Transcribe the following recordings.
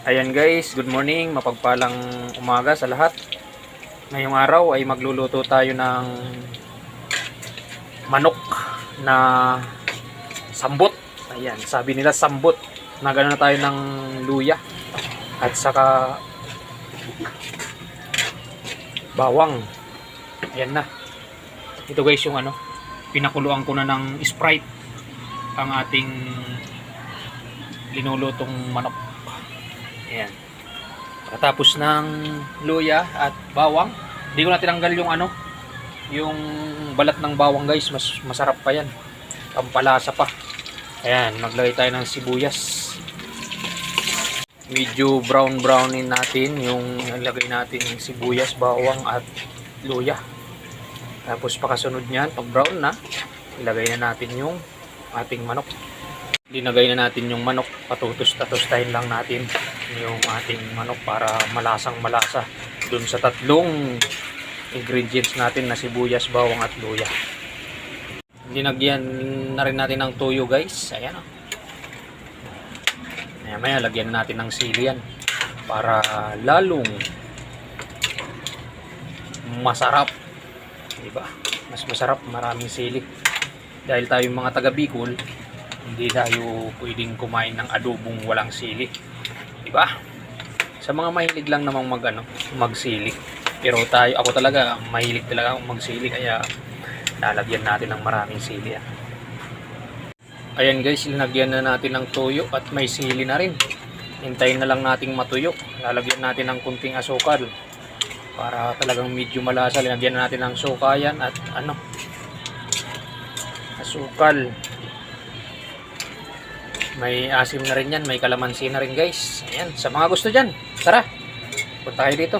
Ayan guys, good morning, mapagpalang umaga sa lahat. Ngayong araw ay magluluto tayo ng manok na sambot. Ayan, sabi nila sambot. Nagano na tayo ng luya at saka bawang. Ayan na. Ito guys yung pinakuluan ko na ng Sprite ang ating linulutong manok. Ayan. Pagkatapos ng luya at bawang, hindi ko na tinanggal yung balat ng bawang guys, mas masarap pa yan. Pampalasa pa. Ayan, maglagay tayo ng sibuyas. Medyo brownin natin yung ilagay natin yung sibuyas, bawang at luya. Tapos pakasunod niyan, pag brown na, ilagay na natin yung ating manok. Linagay na natin yung manok, patutos-tatustahin lang natin yung ating manok para malasang malasa dun sa tatlong ingredients natin na sibuyas, bawang at luya. Linagyan na rin natin ng toyo guys. Ayan o. Maya lagyan na natin ng sili yan para lalong masarap, diba? Mas masarap, maraming sili. Dahil tayong mga taga Bicol, hindi tayo pwedeng kumain ng adobong walang sili, di ba? Sa mga mahilig lang namang magsili. Pero ako talaga mahilig talaga akong magsili, kaya lalagyan natin ng maraming sili. Ayan guys, linagyan na natin ng toyo at may sili na rin. Hintayin na lang nating matuyo. Lalagyan natin ng kunting asukal para talagang medyo malasa. Linagyan na natin ng sukayan at asukal. May asim na rin yan, may kalamansi na rin guys. Ayan, sa mga gusto dyan, tara, punta kayo dito.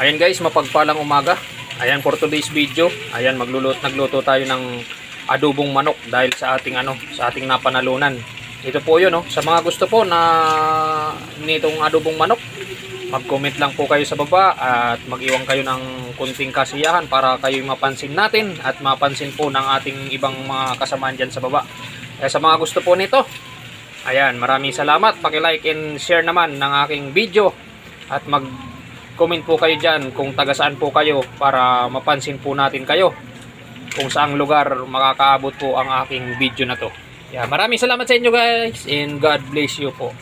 Ayan guys, mapagpalang umaga. Ayan for today's video. Ayan, nagluto tayo ng adobong manok dahil sa ating napanalunan. Ito po yun, sa mga gusto po na nitong adobong manok, mag-comment lang po kayo sa baba at mag-iwan kayo ng kunting kasiyahan para kayo mapansin natin at mapansin po ng ating ibang mga kasamaan dyan sa baba. Kaya sa mga gusto po nito, ayan, maraming salamat. Paki-like and share naman ng aking video at mag-comment po kayo dyan kung taga saan po kayo para mapansin po natin kayo kung saang lugar makakaabot po ang aking video na to. Yeah, maraming salamat sa inyo guys and God bless you po.